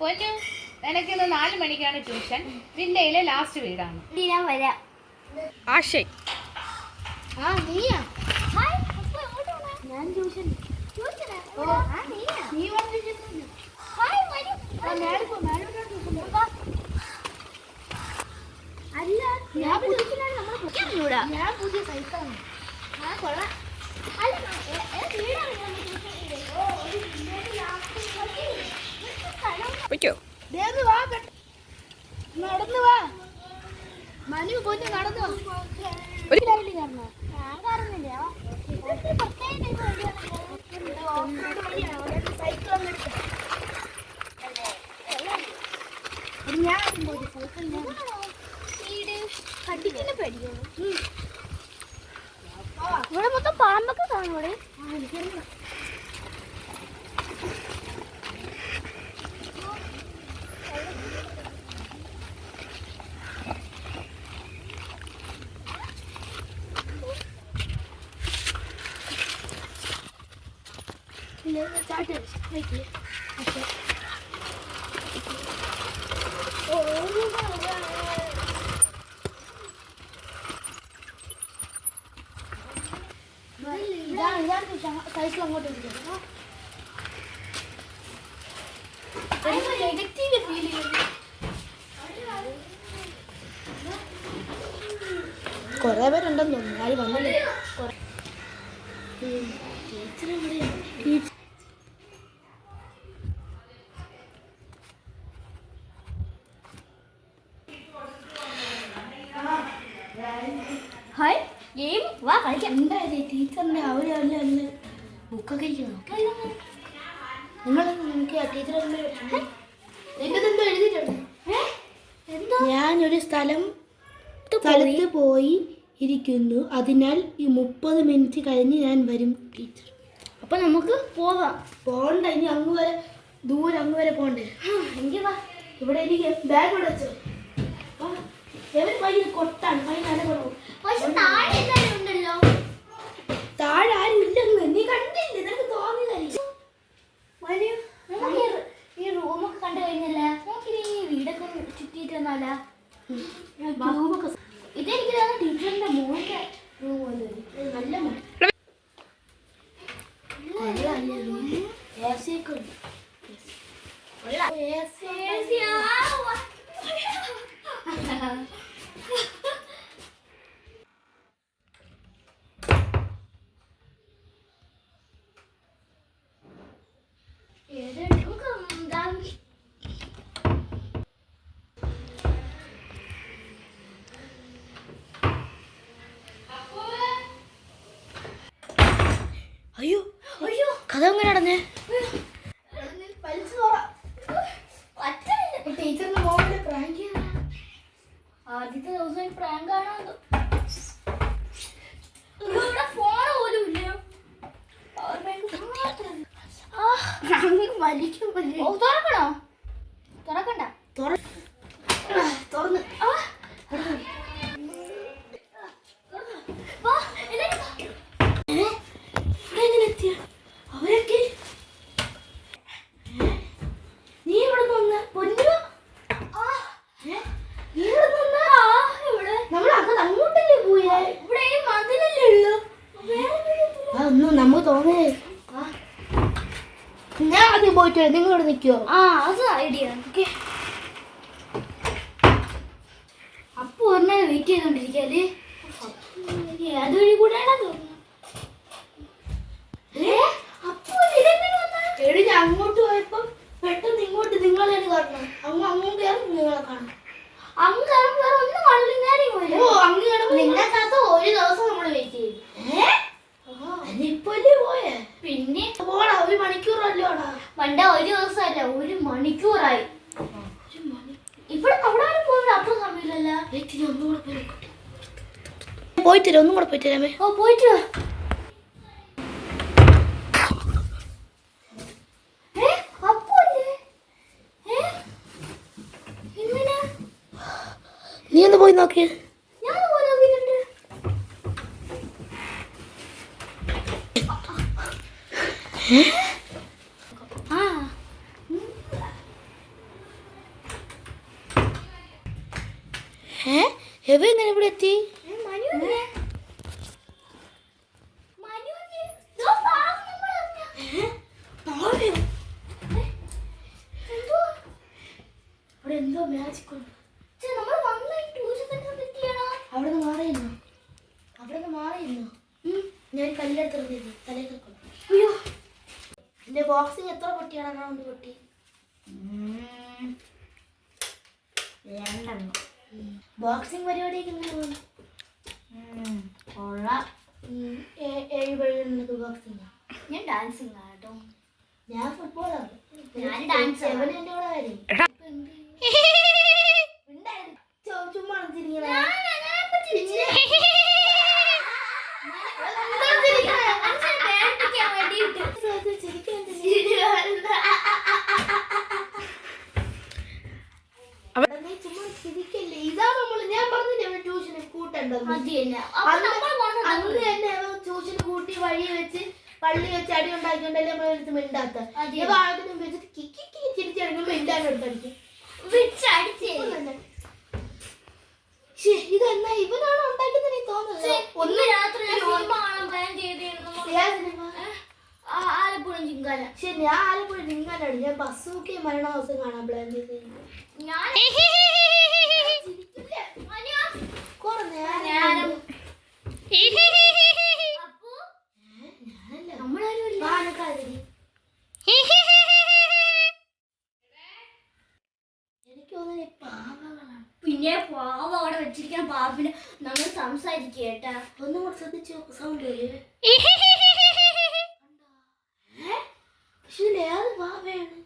പൊന്നു, നിനക്കിന്ന് 4 മണിക്കാണ് tuition. വില്ലയിലെ last വീടാണ്. ഞാൻ വരാം. ആശയ്. ആ നീയാ? ഹായ്. ഞാൻ ട്യൂഷൻ. ഓ നീയാ? നീ വന്നിട്ട് ഹായ് വരൂ. അല്ല ഞാൻ ട്യൂഷനാണ്. നമ്മൾ കുട്ടികളൂടാ. ഞാൻ പുതിയ സൈക്കിളാണ്. ആ കൊള്ളാം. അല്ല വീടാണ് ഞാൻ ട്യൂഷൻ. ഓ ഒരു വില്ലേജ് ലാസ്റ്റ് പറ്റോ? വാ, നടന്നു വാ. മനു പോയി നടന്നു വാ. ഒരു ലൈനിൽ കയറണോ? ഞാൻ കയറുന്നില്ല. ഇവിടെ മൊത്തം പാമ്പൊക്കെ കാണൂടെ? സൈക്കിൾ അങ്ങോട്ട് നെഗറ്റീവ് ഫീൽ ചെയ്യുന്നു. കൊറേ പേരുണ്ടെന്ന് തോന്നുന്നു. ആരും വന്നില്ലേ? ഹായ് ഗെയിം വാ കളിക്കാം. എന്തായാലും ടീച്ചറിന്റെ അവരല്ല ബുക്കൊക്കെ ഇരിക്കണം. നിങ്ങൾ ടീച്ചർ എന്തോ എഴുതിയിട്ടുണ്ട്. ഞാനൊരു സ്ഥലത്ത് പോയി ഇരിക്കുന്നു. അതിനാൽ ഈ 30 മിനിറ്റ് കഴിഞ്ഞ് ഞാൻ വരും ടീച്ചർ. അപ്പൊ നമുക്ക് പോകാം. പോകണ്ട, ഇനി അങ്ങ് വരെ ദൂരം അങ്ങ് വരെ പോകണ്ടേ? എങ്കിൽ വാ. ഇവിടെ എനിക്ക് ബാഗ് ഇവിടെ വെച്ചോ. കൊട്ടാണ് ഉണ്ടല്ലോ. താഴെ ആരും ഇല്ലെന്ന് നീ കണ്ടില്ലേ? നിനക്ക് തോന്നിയതായിരിക്കും. ഈ റൂമൊക്കെ കണ്ടു കഴിഞ്ഞല്ലേ? നോക്കി വീടൊക്കെ ചുറ്റിയിട്ട് വന്നാലാ. ഇതെനിക്ക് ടീച്ചറിന്റെ മോന്റെ റൂം നല്ല അയ്യോ അയ്യോ കഥ എങ്ങനെ നടന്നേ? ടീച്ചറിന്റെ മോളിൽ പ്രാങ്ക് ആദ്യത്തെ ദിവസം പ്രാങ്ക് ആണോ? ഫോൺ പോലും ഇല്ല. തുറക്കണോ? തുറക്കണ്ട. തുറന്ന് അവരൊക്കെ നീ ഇവിടെ വന്ന് പൊന്നു അങ്ങോട്ടല്ലേ പോയേ? ഇവിടെ മതിലല്ലേ ഉള്ളു. അതൊന്നും നമുക്ക് തോന്നേ. ഞാൻ ആദ്യം പോയിട്ട് നിങ്ങൾ ഇവിടെ നിൽക്കുവോ? അത് ഐഡിയ. അപ്പൊ പറഞ്ഞ വെയിറ്റ് ചെയ്തോണ്ടിരിക്കല്ലേ? അതുവഴി കൂടെയാണോ തോന്നുന്നു. ഞാൻ അങ്ങോട്ട് പോയപ്പോ പെട്ടെന്ന് ഇങ്ങോട്ട് നിങ്ങളെ കാണണം. അങ്ങോട്ട് കയറും നിങ്ങളെ കാണാം. അങ്ങ് കയറുമ്പോ ഒന്നും കാണില്ല. നിന്നെ കാത്ത ഒരു ദിവസം നമ്മള് വെയിറ്റ് ചെയ്തു. ഇപ്പല്ലേ പോയേ? പിന്നെ പോടാ. 1 മണിക്കൂറല്ലോടാ. പണ്ട ഒരു ദിവസമല്ല, 1 മണിക്കൂറായി. ഇവിടെ അവിടെ വരെ പോകുന്നത് അത്ര സമയമില്ലല്ലോ. പോയിട്ട് ഒന്നും കൂടെ പോയിട്ട് തരാമേ. ഓ പോയിട്ട് വാ. നീ ഒന്ന് പോയി നോക്കിയേ. ഞാൻ കല്ലെടുത്തിരുന്നു തലയിൽ. അയ്യോ എന്റെ ബോക്സിങ് എത്ര പൊട്ടിയാണ്? റൗണ്ട് പൊട്ടി 2 ബോക്സിങ് പരിപാടിയൊക്കെ എങ്ങനെ കൊള്ളാം. 7 വഴിയുള്ളത് ബോക്സിങ്. ഞാൻ ഡാൻസിങ് കേട്ടോ. ഞാൻ ഫുട്ബോളാണ്. ഞാൻ ഡാൻസ് എന്റെ കൂടെ വരും. ചുമ്മാ ഇതാ നമ്മള് ഞാൻ പറഞ്ഞില്ലേ ട്യൂഷന് കൂട്ടുണ്ടെന്ന്. ട്യൂഷന് കൂട്ടി വഴി വെച്ച് പള്ളി വെച്ച് അടി ഉണ്ടാക്കിക്കൊണ്ടല്ലേ നമ്മളെടുത്ത് മിണ്ടാത്ത. ആദ്യം വെച്ചിട്ട് ചിരിച്ചടിക്കുമ്പോ മിണ്ടാൻ എടുത്തടിക്കും. ഇതെന്നാ ഇവനാണ് ഉണ്ടാക്കിയത് നീ തോന്നുന്നത്? ഒന്ന് രാത്രി ആലപ്പുഴ ജിങ്കാന. ശരി ഞാൻ ആലപ്പുഴ ജിങ്കാനാണ്. ഞാൻ ബസ്സൊക്കെ മരണ ദിവസം കാണാൻ പ്ലാൻ ചെയ്ത്. പിന്നെ പാവ അവിടെ വെച്ചിരിക്കാൻ പാപ്പിന് നമ്മൾ സംസാരിക്കുക കേട്ടാ. ഒന്നും കൂടെ ശ്രദ്ധിച്ചു സൗണ്ട് വരും. ഏത് പാവയാണ്?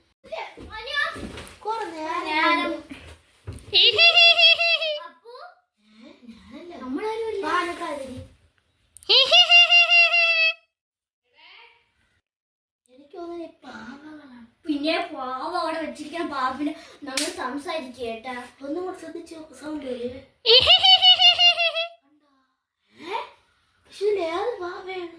പിന്നെ പാവ അവിടെ വെച്ചിരിക്കാൻ പാപ്പിന് നമ്മൾ സംസാരിക്കുക കേട്ടാ. ഒന്നും കൂടെ ശ്രദ്ധിച്ചു സൗണ്ട് വരും. ഏത് പാവയാണ്?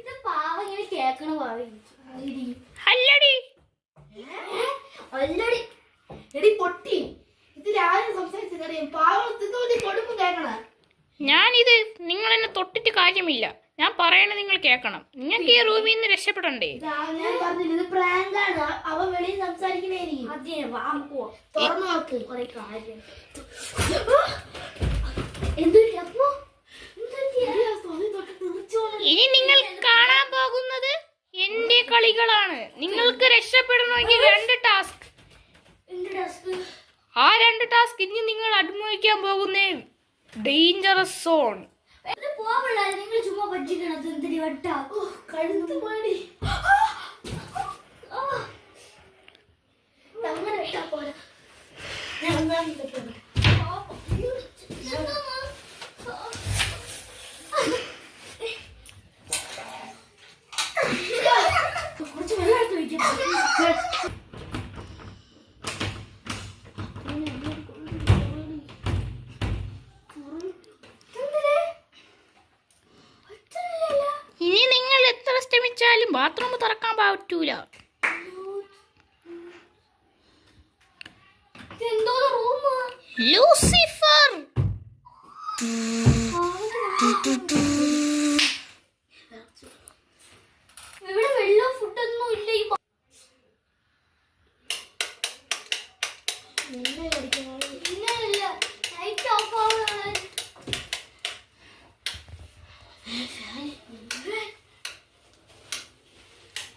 ഇത് പാവ ഇങ്ങനെ കേക്കണ പാവ. അല്ലടി എടി പൊട്ടി. ഇത് രാവിലെ സംസാരിച്ചറിയാം. പാവത്തിന് കൊടുമ്പ് കേക്കണ. ഞാനിത് നിങ്ങൾ എന്നെ തൊട്ടിട്ട് കാര്യമില്ല. ഞാൻ പറയണത് നിങ്ങൾ കേൾക്കണം. നിങ്ങൾക്ക് ഈ റൂമിൽ നിന്ന് രക്ഷപ്പെടണ്ടേ? ഞാൻ പറഞ്ഞില്ല ഇത് പ്രാങ്കാണ്. അവ വെളിയിൽ സംസാരിക്കണേരിക്കും. തുറന്നു നോക്ക്. കുറെ കാര്യം ഇനി നിങ്ങൾ കാണാൻ പോകുന്നത് എന്റെ കളികളാണ്. നിങ്ങൾക്ക് രക്ഷപ്പെടണമെങ്കിൽ 2 ടാസ്ക്. ആ 2 ടാസ്ക് ഇനി നിങ്ങൾ അനുഭവിക്കാൻ പോകുന്ന ഡേഞ്ചറസ് സോൺ. നിങ്ങൾ ചുമ്മാ പറ്റിക്കണത് എന്തിരി വട്ടാ. കഴുത്ത് പാടി അങ്ങനെ ഇട്ടാ പോലെ. കുറച്ച് വെള്ളം എടുത്ത് വയ്ക്കും. ഇനി നിങ്ങൾ എത്ര ശ്രമിച്ചാലും ബാത്റൂം തുറക്കാൻ പറ്റൂല. ലൂസിഫർ ഇവിടെ വെള്ളം ഫുഡൊന്നും ഇല്ല.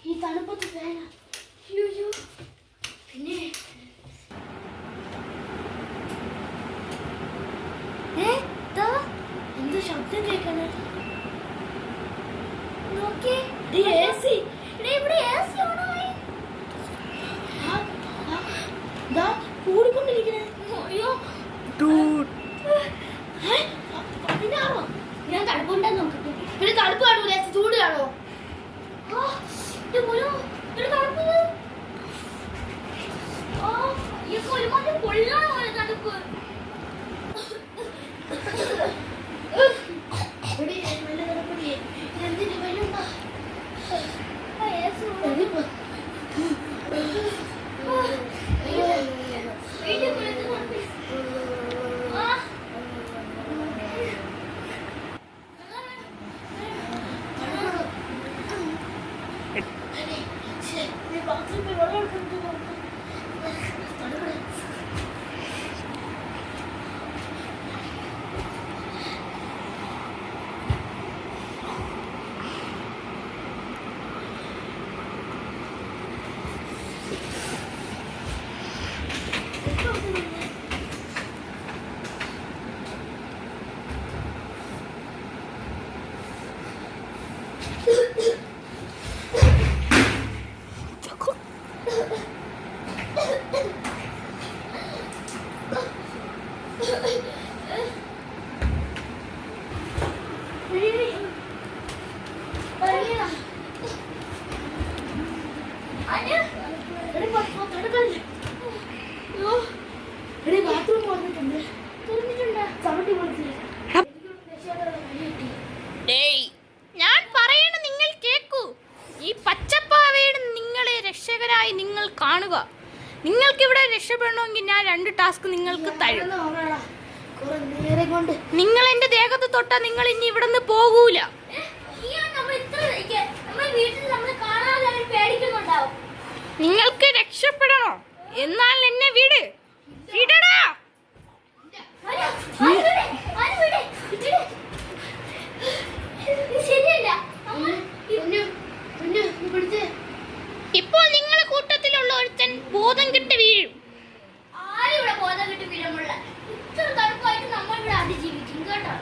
ഈ തണുപ്പത്ത് ഫാന. പിന്നെ എന്ത് ശബ്ദം കേൾക്കണ? നോക്കി കൂടിക്കൊണ്ടിരിക്കണേ. അയ്യോ ഞാൻ തണുപ്പുണ്ടെന്ന് നോക്കട്ടെ. പിന്നെ തണുപ്പ് കാണൂല, ചൂട് കാണോ? തണുപ്പ് എന്തിന് വെള്ളം ബാത്റൂം വന്നിട്ടുണ്ട് ചവിട്ടി പൊളിച്ചില്ല. ഡേയ്, ഞാൻ പറയണ നിങ്ങൾ കേക്കൂ. ഈ പച്ചപ്പാവയുടെ നിങ്ങളെ രക്ഷകരായി നിങ്ങൾ കാണുക. നിങ്ങൾക്ക് ഇവിടെ രക്ഷപ്പെടണമെങ്കിൽ ഞാൻ 2 ടാസ്ക് നിങ്ങൾക്ക് തരും. നിങ്ങൾ എന്റെ ദേഹത്ത് തൊട്ടാ നിങ്ങൾ ഇനി ഇവിടെ നിന്ന് പോകൂല. നിങ്ങൾക്ക് രക്ഷപ്പെടണോ? എന്നാൽ എന്നെ വിട്. വിടടാ. ഇപ്പോൾ നിങ്ങളെ കൂട്ടത്തിലുള്ള ഒരുത്തൻ ബോധം കെട്ട് വീഴും. ആരിവിടെ ബോധം കിട്ടി വീരമുള്ള ഇത്ര തണുപ്പായിട്ട് നമ്മൾ ഇവിടെ അതിജീവിക്കും കേട്ടോ.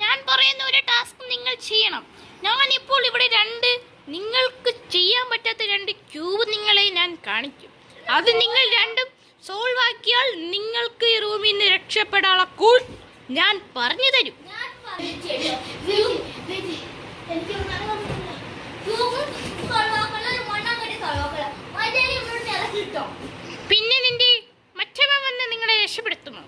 ഞാൻ പറയുന്ന ഒരു ടാസ്ക് നിങ്ങൾ ചെയ്യണം. ഞാൻ ഇപ്പോൾ ഇവിടെ 2 നിങ്ങൾക്ക് ചെയ്യാൻ പറ്റാത്ത 2 ക്യൂബ് നിങ്ങളെ ഞാൻ കാണിക്കും. അത് നിങ്ങൾ 2 സോൾവ് ആക്കിയാൽ നിങ്ങൾക്ക് ഈ റൂമിൽ നിന്ന് രക്ഷപ്പെടാനുള്ള കൂൾ ഞാൻ പറഞ്ഞു തരും. പിന്നെ നിന്റെ മറ്റവ വന്ന് നിങ്ങളെ രക്ഷപ്പെടുത്തുമോ?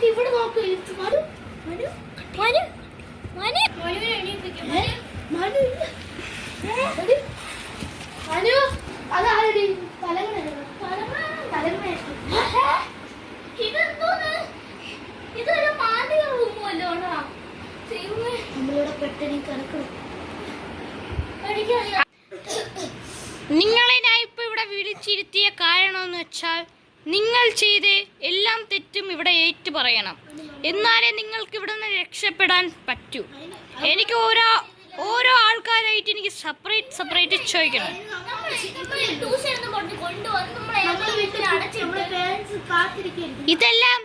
ഇവിടെ നോക്ക്. അതാരടി ഇതൊരു മാന്തിക റൂമല്ലോ. നമ്മളിവിടെ പെട്ടെന്ന് കിടക്കണം. നിങ്ങളെ ഞാൻ ഇപ്പൊ ഇവിടെ വിളിച്ചിരുത്തിയ കാരണമെന്ന് വെച്ചാൽ നിങ്ങൾ ചെയ്ത് എല്ലാം തെറ്റും ഇവിടെ ഏറ്റു പറയണം. എന്നാലേ നിങ്ങൾക്ക് ഇവിടെ നിന്ന് രക്ഷപ്പെടാൻ പറ്റൂ. എനിക്ക് ഓരോ ആൾക്കാരായിട്ട് എനിക്ക് സെപ്പറേറ്റ് ചോദിക്കണം. ഇതെല്ലാം